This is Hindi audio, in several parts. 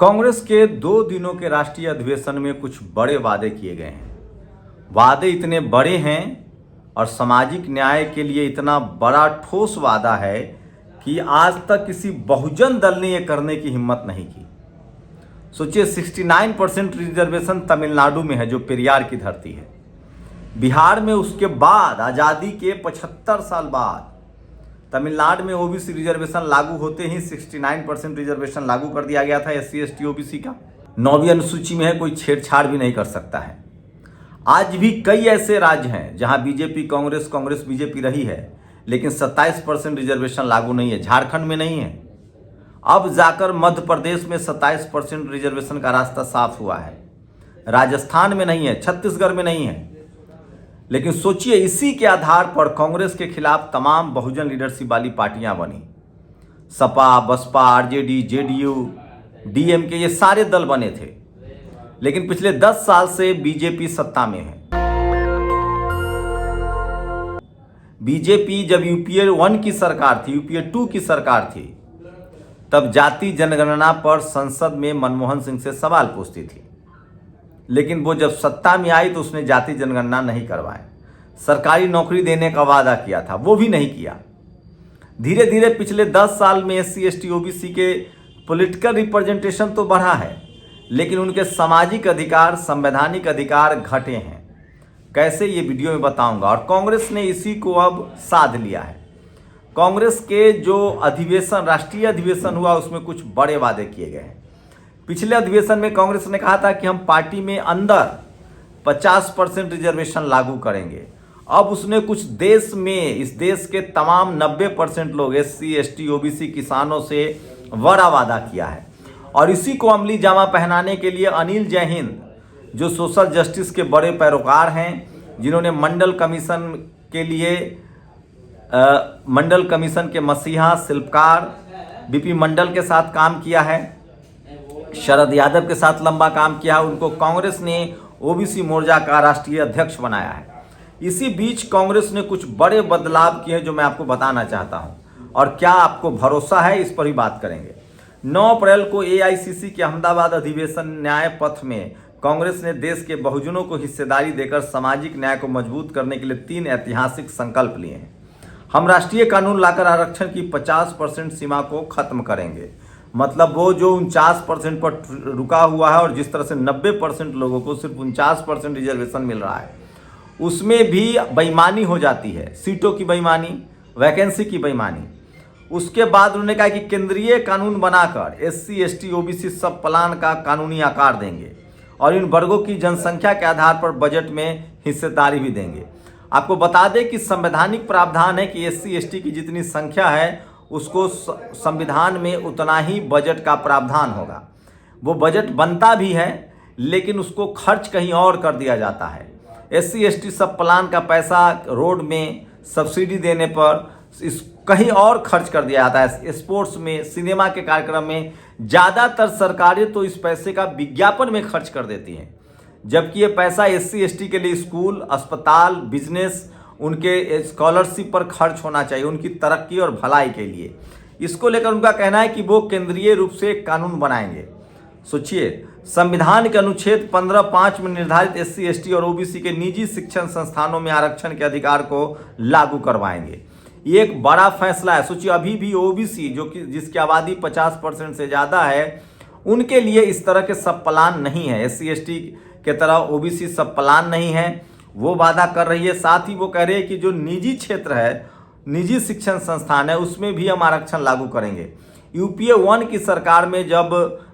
कांग्रेस के 2 दिनों के राष्ट्रीय अधिवेशन में कुछ बड़े वादे किए गए हैं। वादे इतने बड़े हैं और सामाजिक न्याय के लिए इतना बड़ा ठोस वादा है कि आज तक किसी बहुजन दल ने यह करने की हिम्मत नहीं की। सोचिए 69% रिजर्वेशन तमिलनाडु में है जो पेरियार की धरती है। बिहार में उसके बाद आज़ादी के 75 साल बाद तमिलनाडु में ओबीसी रिजर्वेशन लागू होते ही 69% रिजर्वेशन लागू कर दिया गया था SC ST ओबीसी का। 9वीं अनुसूची में है, कोई छेड़छाड़ भी नहीं कर सकता है। आज भी कई ऐसे राज्य हैं जहां बीजेपी कांग्रेस बीजेपी रही है, लेकिन 27% रिजर्वेशन लागू नहीं है। झारखंड में नहीं है, अब जाकर मध्य प्रदेश में 27% रिजर्वेशन का रास्ता साफ हुआ है। राजस्थान में नहीं है, छत्तीसगढ़ में नहीं है। लेकिन सोचिए इसी के आधार पर कांग्रेस के खिलाफ तमाम बहुजन लीडरशिप वाली पार्टियां बनी। सपा, बसपा, आरजेडी, जेडीयू, डीएमके, ये सारे दल बने थे। लेकिन पिछले 10 साल से बीजेपी सत्ता में है। बीजेपी जब यूपीए 1 की सरकार थी, यूपीए 2 की सरकार थी, तब जाति जनगणना पर संसद में मनमोहन सिंह से सवाल पूछती थी। लेकिन वो जब सत्ता में आई तो उसने जाति जनगणना नहीं करवाए। सरकारी नौकरी देने का वादा किया था, वो भी नहीं किया। धीरे धीरे पिछले 10 साल में SC ST ओबीसी के पॉलिटिकल रिप्रेजेंटेशन तो बढ़ा है, लेकिन उनके सामाजिक अधिकार, संवैधानिक अधिकार घटे हैं। कैसे, ये वीडियो में बताऊंगा। और कांग्रेस ने इसी को अब साध लिया है। कांग्रेस के जो अधिवेशन, राष्ट्रीय अधिवेशन हुआ, उसमें कुछ बड़े वादे किए गए हैं। पिछले अधिवेशन में कांग्रेस ने कहा था कि हम पार्टी में अंदर 50% रिजर्वेशन लागू करेंगे। अब उसने कुछ देश में, इस देश के तमाम 90% लोग SC ST ओबीसी किसानों से बड़ा वादा किया है। और इसी को अमली जामा पहनाने के लिए अनिल जैन, जो सोशल जस्टिस के बड़े पैरोकार हैं, जिन्होंने मंडल कमीशन के मसीहा शिल्पकार बीपी मंडल के साथ काम किया है, शरद यादव के साथ लंबा काम किया है, उनको कांग्रेस ने ओबीसी मोर्चा का राष्ट्रीय अध्यक्ष बनाया है। इसी बीच कांग्रेस ने कुछ बड़े बदलाव किए हैं जो मैं आपको बताना चाहता हूं। और क्या आपको भरोसा है, इस पर ही बात करेंगे। 9 अप्रैल को AICC के अहमदाबाद अधिवेशन न्याय पथ में कांग्रेस ने देश के बहुजनों को हिस्सेदारी देकर सामाजिक न्याय को मजबूत करने के लिए 3 ऐतिहासिक संकल्प लिए हैं। हम राष्ट्रीय कानून लाकर आरक्षण की 50% सीमा को खत्म करेंगे। मतलब वो जो 49% पर रुका हुआ है और जिस तरह से 90% लोगों को सिर्फ 49% रिजर्वेशन मिल रहा है, उसमें भी बेईमानी हो जाती है। सीटों की बेईमानी, वैकेंसी की बेईमानी। उसके बाद उन्होंने कहा कि केंद्रीय कानून बनाकर SC ST ओबीसी सब प्लान का कानूनी आकार देंगे और इन वर्गों की जनसंख्या के आधार पर बजट में हिस्सेदारी भी देंगे। आपको बता दें कि संवैधानिक प्रावधान है कि SC ST की जितनी संख्या है उसको संविधान में उतना ही बजट का प्रावधान होगा। वो बजट बनता भी है, लेकिन उसको खर्च कहीं और कर दिया जाता है। SC ST सब प्लान का पैसा रोड में सब्सिडी देने पर कहीं और खर्च कर दिया जाता है। स्पोर्ट्स में, सिनेमा के कार्यक्रम में ज़्यादातर सरकारें तो इस पैसे का विज्ञापन में खर्च कर देती हैं, जबकि ये पैसा SC ST के लिए स्कूल, अस्पताल, बिजनेस, उनके स्कॉलरशिप पर खर्च होना चाहिए, उनकी तरक्की और भलाई के लिए। इसको लेकर उनका कहना है कि वो केंद्रीय रूप से एक कानून बनाएंगे। सोचिए, संविधान के अनुच्छेद 15(5) में निर्धारित SC ST और ओबीसी के निजी शिक्षण संस्थानों में आरक्षण के अधिकार को लागू करवाएंगे। ये एक बड़ा फैसला है। सोचिए, अभी भी ओबीसी जिसकी आबादी 50% से ज़्यादा है, उनके लिए इस तरह के सब प्लान नहीं है। SC ST के तरह ओबीसी सब प्लान नहीं है। वो वादा कर रही है। साथ ही वो कह रही है कि जो निजी क्षेत्र है, निजी शिक्षण संस्थान है, उसमें भी हम आरक्षण लागू करेंगे। यूपीए 1 की सरकार में जब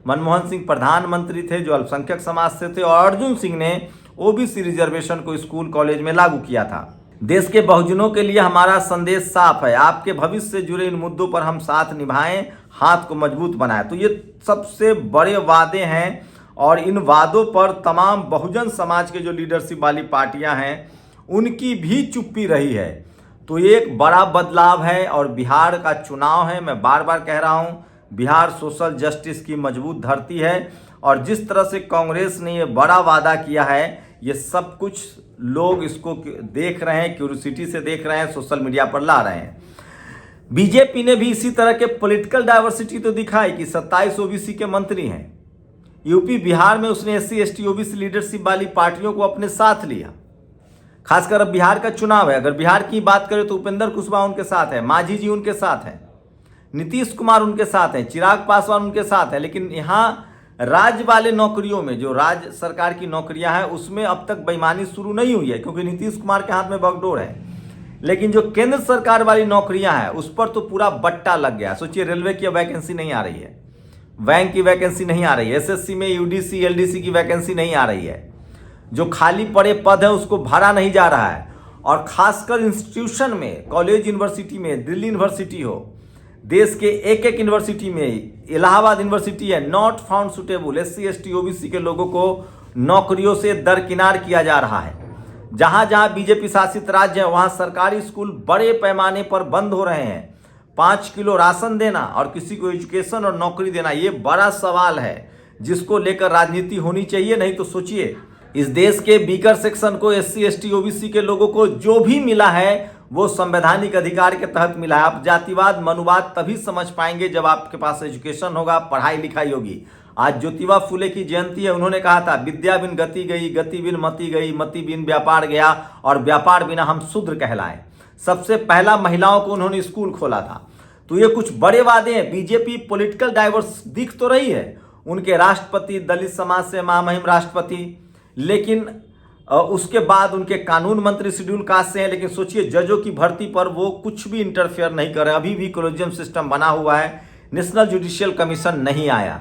मनमोहन सिंह प्रधानमंत्री थे, जो अल्पसंख्यक समाज से थे, और अर्जुन सिंह ने ओबीसी रिजर्वेशन को स्कूल कॉलेज में लागू किया था। देश के बहुजनों के लिए हमारा संदेश साफ है, आपके भविष्य से जुड़े इन मुद्दों पर हम साथ निभाएं, हाथ को मजबूत बनाएं। तो ये सबसे बड़े वादे हैं और इन वादों पर तमाम बहुजन समाज के जो लीडरशिप वाली पार्टियां हैं, उनकी भी चुप्पी रही है। तो ये एक बड़ा बदलाव है। और बिहार का चुनाव है, मैं बार बार कह रहा हूँ, बिहार सोशल जस्टिस की मजबूत धरती है। और जिस तरह से कांग्रेस ने ये बड़ा वादा किया है, ये सब कुछ लोग इसको देख रहे हैं, क्यूरियोसिटी से देख रहे हैं, सोशल मीडिया पर ला रहे हैं। बीजेपी ने भी इसी तरह के पॉलिटिकल डाइवर्सिटी तो दिखाई कि 27 ओबीसी के मंत्री हैं, यूपी बिहार में उसने SC ST OBC लीडरशिप वाली पार्टियों को अपने साथ लिया। खासकर अब बिहार का चुनाव है, अगर बिहार की बात करें तो उपेंद्र कुशवाहा उनके साथ है, मांझी जी उनके साथ हैं, नीतीश कुमार उनके साथ हैं, चिराग पासवान उनके साथ है। लेकिन यहाँ राज्य वाले नौकरियों में, जो राज्य सरकार की नौकरियां हैं, उसमें अब तक बेईमानी शुरू नहीं हुई है, क्योंकि नीतीश कुमार के हाथ में बागडोर है। लेकिन जो केंद्र सरकार वाली नौकरियां हैं उस पर तो पूरा बट्टा लग गया। सोचिए, रेलवे की वैकेंसी नहीं आ रही है, बैंक की वैकेंसी नहीं आ रही है, SSC में UDC LDC की वैकेंसी नहीं आ रही है, जो खाली पड़े पद है उसको भरा नहीं जा रहा है। और खासकर इंस्टीट्यूशन में, कॉलेज यूनिवर्सिटी में, दिल्ली यूनिवर्सिटी हो, देश के एक एक यूनिवर्सिटी में, इलाहाबाद यूनिवर्सिटी है, not found suitable SC ST OBC के लोगों को नौकरियों से दरकिनार किया जा रहा है। जहां जहां बीजेपी शासित राज्य है वहां सरकारी स्कूल बड़े पैमाने पर बंद हो रहे हैं। 5 किलो राशन देना और किसी को एजुकेशन और नौकरी देना, ये बड़ा सवाल है जिसको लेकर राजनीति होनी चाहिए। नहीं तो सोचिए, इस देश के बीकर सेक्शन को, SC ST OBC के लोगों को जो भी मिला है वो संवैधानिक अधिकार के तहत मिला है। आप जातिवाद मनुवाद तभी समझ पाएंगे जब आपके पास एजुकेशन होगा, पढ़ाई लिखाई होगी। आज ज्योतिबा फुले की जयंती है, उन्होंने कहा था, विद्या बिन गति गई, गति बिन मति गई, मति बिन व्यापार गया और व्यापार बिना हम शूद्र कहलाएं। सबसे पहला महिलाओं को उन्होंने स्कूल खोला था। तो ये कुछ बड़े वादे हैं। बीजेपी पॉलिटिकल डाइवर्स दिख तो रही है, उनके राष्ट्रपति दलित समाज से महामहिम राष्ट्रपति, लेकिन उसके बाद उनके कानून मंत्री शेड्यूल कास्ट से हैं। लेकिन सोचिए, जजों की भर्ती पर वो कुछ भी इंटरफेयर नहीं कर रहे। अभी भी कॉलेजियम सिस्टम बना हुआ है, नेशनल जुडिशियल कमीशन नहीं आया।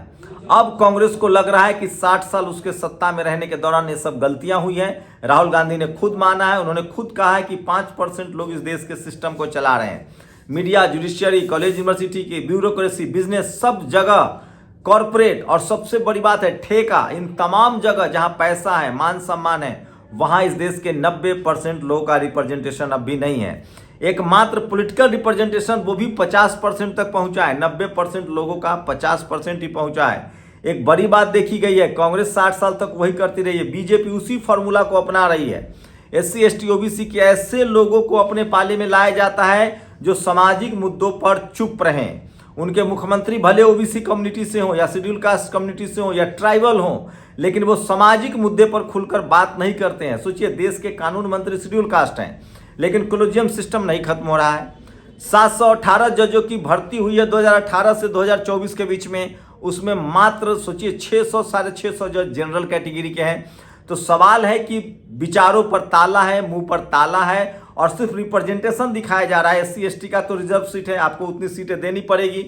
अब कांग्रेस को लग रहा है कि 60 साल उसके सत्ता में रहने के दौरान ये सब गलतियां हुई हैं। राहुल गांधी ने खुद माना है, उन्होंने खुद कहा है कि 5% लोग इस देश के सिस्टम को चला रहे हैं। मीडिया, जुडिशियरी, कॉलेज यूनिवर्सिटी की ब्यूरोक्रेसी, बिजनेस, सब जगह कॉरपोरेट, और सबसे बड़ी बात है ठेका। इन तमाम जगह जहां पैसा है, मान सम्मान है, वहां इस देश के 90% लोगों का रिप्रेजेंटेशन अब भी नहीं है। एकमात्र पॉलिटिकल रिप्रेजेंटेशन वो भी 50% तक पहुंचा है। 90% लोगों का 50% ही पहुंचा है। एक बड़ी बात देखी गई है, कांग्रेस 60 साल तक वही करती रही है, बीजेपी उसी फॉर्मूला को अपना रही है। SC ST OBC के ऐसे लोगों को अपने पाले में लाया जाता है जो सामाजिक मुद्दों पर चुप रहें। उनके मुख्यमंत्री भले OBC कम्युनिटी से हो या शेड्यूल कास्ट कम्युनिटी से हो या ट्राइबल हो, लेकिन वो सामाजिक मुद्दे पर खुलकर बात नहीं करते हैं। सोचिए, देश के कानून मंत्री शेड्यूल कास्ट हैं, लेकिन कॉलेजियम सिस्टम नहीं खत्म हो रहा है। 718 जजों की भर्ती हुई है 2018 से 2024 के बीच में, उसमें मात्र सोचिए 600 साढ़े 600 जज जनरल कैटेगरी के हैं। तो सवाल है कि विचारों पर ताला है, मुंह पर ताला है, और सिर्फ रिप्रेजेंटेशन दिखाया जा रहा है। SC ST का तो रिजर्व सीट है, आपको उतनी सीटें देनी पड़ेगी।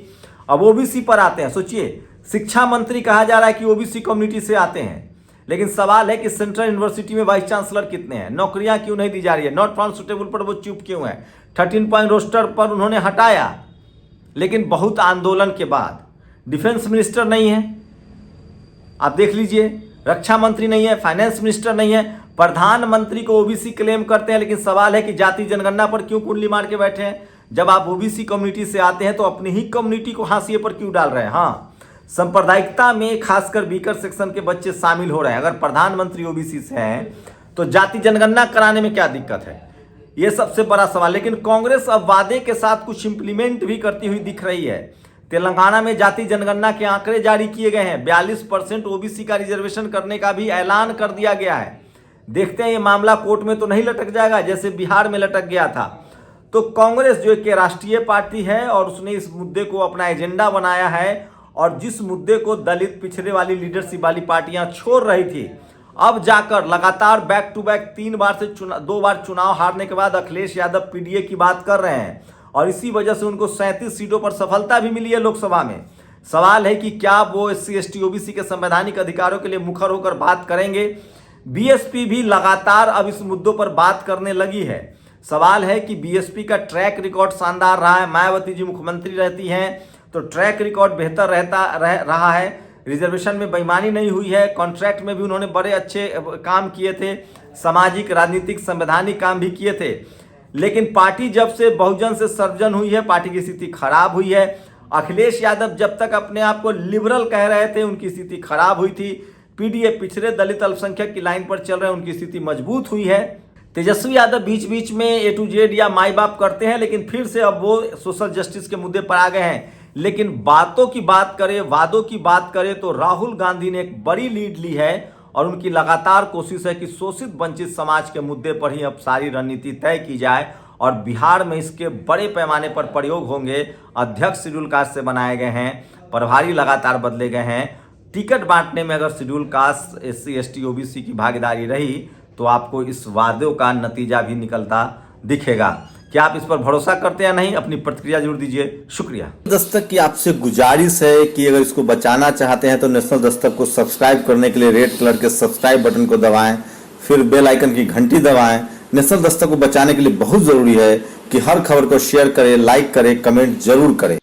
अब OBC पर आते हैं। सोचिए, शिक्षा मंत्री कहा जा रहा है कि OBC कम्युनिटी से आते हैं, लेकिन सवाल है कि सेंट्रल यूनिवर्सिटी में वाइस चांसलर कितने हैं, नौकरियां क्यों नहीं दी जा रही है, नॉट फाउंड सुटेबल पर वो चुप क्यों है, 13 पॉइंट रोस्टर पर उन्होंने हटाया, लेकिन बहुत आंदोलन के बाद। डिफेंस मिनिस्टर नहीं है, आप देख लीजिए, रक्षा मंत्री नहीं है, फाइनेंस मिनिस्टर नहीं है, प्रधानमंत्री को OBC क्लेम करते हैं। लेकिन सवाल है कि जाति जनगणना पर क्यों कुंडली मार के बैठे हैं? जब आप OBC कम्युनिटी से आते हैं तो अपनी ही कम्युनिटी को हाशिए पर क्यों डाल रहे हैं? हाँ, सांप्रदायिकता में खासकर बीकर सेक्शन के बच्चे शामिल हो रहे हैं। अगर प्रधानमंत्री OBC से हैं तो जाति जनगणना कराने में क्या दिक्कत है? ये सबसे बड़ा सवाल। लेकिन कांग्रेस अब वादे के साथ कुछ इंप्लीमेंट भी करती हुई दिख रही है। तेलंगाना में जाति जनगणना के आंकड़े जारी किए गए हैं, 42% OBC का रिजर्वेशन करने का भी ऐलान कर दिया गया है। देखते हैं ये मामला कोर्ट में तो नहीं लटक जाएगा जैसे बिहार में लटक गया था। तो कांग्रेस जो एक राष्ट्रीय पार्टी है और उसने इस मुद्दे को अपना एजेंडा बनाया है, और जिस मुद्दे को दलित पिछड़े वाली लीडरशिप वाली पार्टियां छोड़ रही थी, अब जाकर लगातार बैक टू बैक 2 बार चुनाव हारने के बाद अखिलेश यादव PDA की बात कर रहे हैं, और इसी वजह से उनको 37 सीटों पर सफलता भी मिली है लोकसभा में। सवाल है कि क्या वो SC ST OBC के संवैधानिक अधिकारों के लिए मुखर होकर बात करेंगे? BSP भी लगातार अब इस मुद्दों पर बात करने लगी है। सवाल है कि BSP का ट्रैक रिकॉर्ड शानदार रहा है, मायावती जी मुख्यमंत्री रहती हैं तो ट्रैक रिकॉर्ड बेहतर रहा है, रिजर्वेशन में बेईमानी नहीं हुई है, कॉन्ट्रैक्ट में भी उन्होंने बड़े अच्छे काम किए थे, सामाजिक राजनीतिक संवैधानिक काम भी किए थे। लेकिन पार्टी जब से बहुजन से सर्वजन हुई है, पार्टी की स्थिति खराब हुई है। अखिलेश यादव जब तक अपने आप को लिबरल कह रहे थे उनकी स्थिति खराब हुई थी। PDA पिछड़े दलित अल्पसंख्यक की लाइन पर चल रहे हैं, उनकी स्थिति मजबूत हुई है। तेजस्वी यादव बीच बीच में A to Z या माई बाप करते हैं, लेकिन फिर से अब वो सोशल जस्टिस के मुद्दे पर आ गए हैं। लेकिन बातों की बात करें, वादों की बात करें तो राहुल गांधी ने एक बड़ी लीड ली है और उनकी लगातार कोशिश है कि शोषित वंचित समाज के मुद्दे पर ही अब सारी रणनीति तय की जाए और बिहार में इसके बड़े पैमाने पर प्रयोग होंगे। अध्यक्ष शेड्यूल कास्ट से बनाए गए हैं, प्रभारी लगातार बदले गए हैं। टिकट बांटने में अगर schedule caste, SC ST OBC की भागीदारी रही तो आपको इस वादों का नतीजा भी निकलता दिखेगा। क्या आप इस पर भरोसा करते हैं या नहीं? अपनी प्रतिक्रिया जरूर दीजिए। शुक्रिया। दस्तक की आपसे गुजारिश है कि अगर इसको बचाना चाहते हैं तो नेशनल दस्तक को सब्सक्राइब करने के लिए रेड कलर के सब्सक्राइब बटन को दबाएं, फिर बेल आइकन की घंटी दबाएं। नेशनल दस्तक को बचाने के लिए बहुत जरूरी है कि हर खबर को शेयर करें, लाइक करें, कमेंट जरूर करें।